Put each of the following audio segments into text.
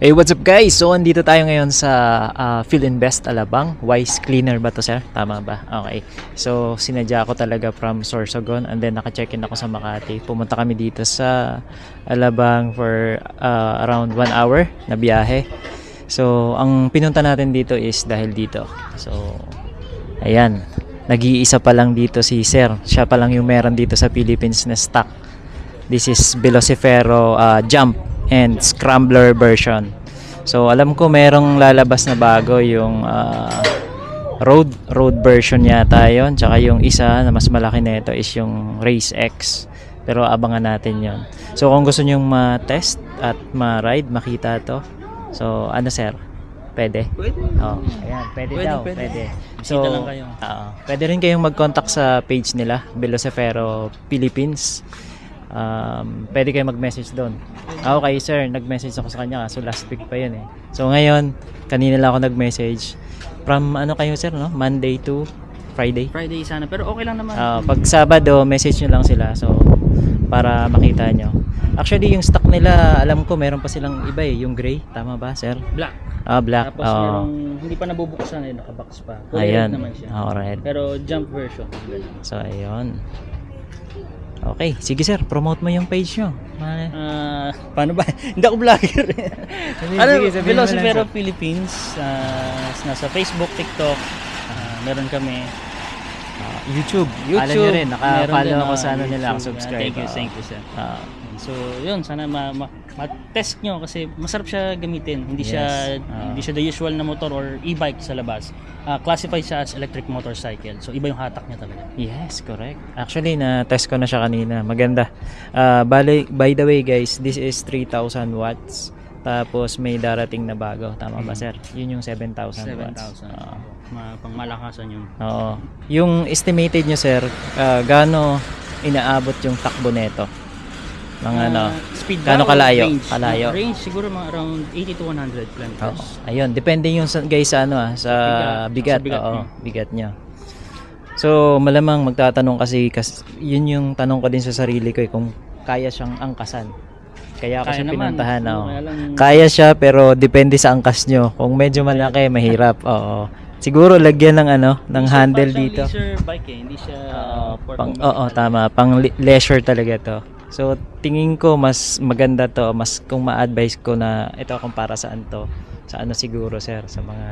Hey, what's up guys? So, andito tayo ngayon sa Fill Invest Alabang. Wise Cleaner ba to, sir? Tama ba? Okay. So, sinadya ko talaga from Sorsogon and then naka-check-in ako sa Makati. Pumunta kami dito sa Alabang for around 1 hour na biyahe. So, ang pinunta natin dito is dahil dito. So, ayan. Nag-iisa pa lang dito si sir. Siya pa lang yung meron dito sa Philippines na stock. This is Velocifero Jump and Scrambler version. So alam ko merong lalabas na bago yung road version yata yon, tsaka yung isa na mas malaki nito is yung Race X, pero abangan natin yon. So kung gusto niyo ma-test at ma-ride, makita to, so ano sir, pwede? Pwede. Oh, ayan, pwede daw, pwede. So lang kayo. Pwede rin kayong mag-contact sa page nila, Velocifero Philippines. Pwede kayo mag-message doon. Okay sir, nag-message ako sa kanya, so last week pa yun eh. So ngayon, kanina lang ako nag-message. From ano kayo sir, no? Monday to Friday? Friday sana, pero okay lang naman. Pag Sabado, message nyo lang sila, so para makita nyo. Actually yung stock nila, alam ko meron pa silang iba eh, yung gray, tama ba sir? Black. Black. Tapos merong hindi pa nabubuksan eh, nakabox pa. Ayan, naman siya. Alright. Pero jump version. So ayun. Okay, sige sir, promote mo yung page nyo. Paano ba? Hindi ako vlogger. Velocifero lang, Philippines, nasa Facebook, TikTok, meron kami. YouTube. Alam nyo rin, naka-follow ako sa ano nila, subscribe. Thank you sir. So yun, sana ma-test nyo kasi masarap siya gamitin. Hindi siya the usual na motor or e-bike sa labas. Classified siya as electric motorcycle. So iba yung hatak niya talaga. Yes, correct. Actually, na-test ko na siya kanina. Maganda. By the way guys, this is 3,000 watts. Tapos may darating na bago. Tama ba sir? Yun yung 7,000 watts. 7,000. Pangmalakasan yun. Oo. Yung estimated nyo sir, gaano inaabot yung takbo neto? Mga speed gaano kalayo? Range siguro mga around 80 to 100 kilometers. Ayun, depende yung guys sa ano sa bigat. Oo, bigat niya. So, malamang magtatanong kasi yun yung tanong ko din sa sarili ko kung kaya siyang angkasan. Kaya ako siya pinuntahan. Kaya siya pero depende sa angkas nyo. Kung medyo malaki, mahirap. Oo. Siguro lagyan ng ng handle dito. Leisure bike eh, hindi siya tama, pang leisure talaga to. So tingin ko mas maganda to, mas kung ma-advise ko na ito kung para saan to. Sa ano siguro sir, sa mga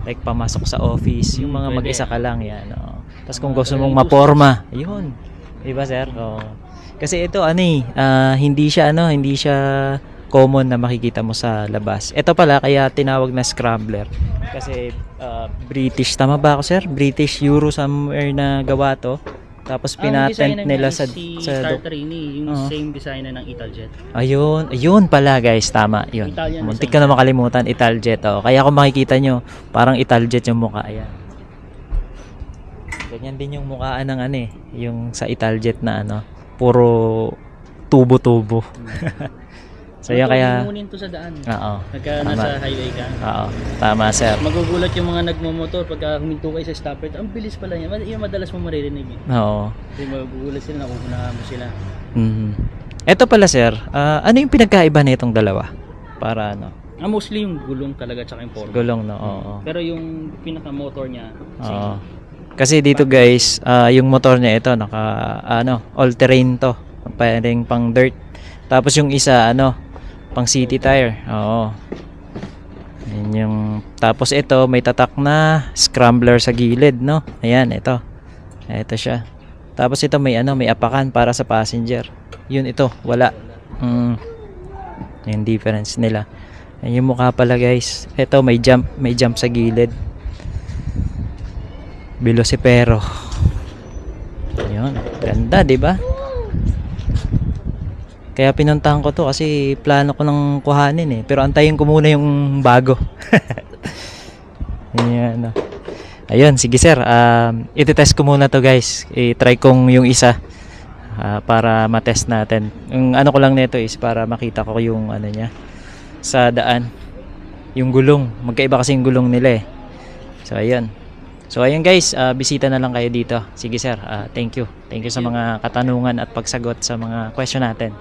like pamasok sa office, yung mga mag-isa ka lang yan. Tapos kung gusto mong maporma, yun. Diba sir? Kasi ito hindi siya common na makikita mo sa labas. Ito pala kaya tinawag na Scrambler. Kasi British, tama ba ako sir? British Euro somewhere na gawa to. Tapos pinatent nila sa Star Trini, yung same designer ng Italjet. Ayun pala guys, tama yun. Muntik ka na makalimutan, Italjet. Kaya kung makikita nyo, parang Italjet yung mukha. Ayan. Ganyan din yung mukhaan ng yung sa Italjet na puro tubo-tubo. So yan kaya himunin to sa daan. Pagka nasa highway ka. Tama sir. Magugulat yung mga nagmomotor pagka huminto kayo sa stoplight. Ang bilis pala niya. Yung madalas mo maririnig eh. Kasi magugulat sila, nakukunahan mo sila. Ito pala sir, ano yung pinagkaiba nitong dalawa? Para mostly yung gulong talaga tsaka yung forma. Gulong Pero yung pinaka-motor niya, kasi dito guys, yung motor niya ito all terrain to. Parang pang dirt. Tapos yung isa pang city tire. Tapos ito may tatak na scrambler sa gilid, no? Ayan, ito. Ito siya. Tapos ito may apakan para sa passenger. Yun ito, wala. Yung difference nila. Ayan yung mukha pala, guys. Ito may jump sa gilid. Velocifero. Ayun, ganda, 'di ba? Kaya pinuntahan ko to kasi plano ko nang kuhanin eh. Pero antayin ko muna yung bago. Ayan. Ayun, sige sir. Iti-test ko muna to guys. I-try kong yung isa para ma-test natin. Yung ko lang nito is para makita ko yung niya sa daan. Yung gulong. Magkaiba kasi yung gulong nila eh. So ayun. So ayun guys, bisita na lang kayo dito. Sige sir, thank you. Thank you sa mga katanungan at pagsagot sa mga question natin.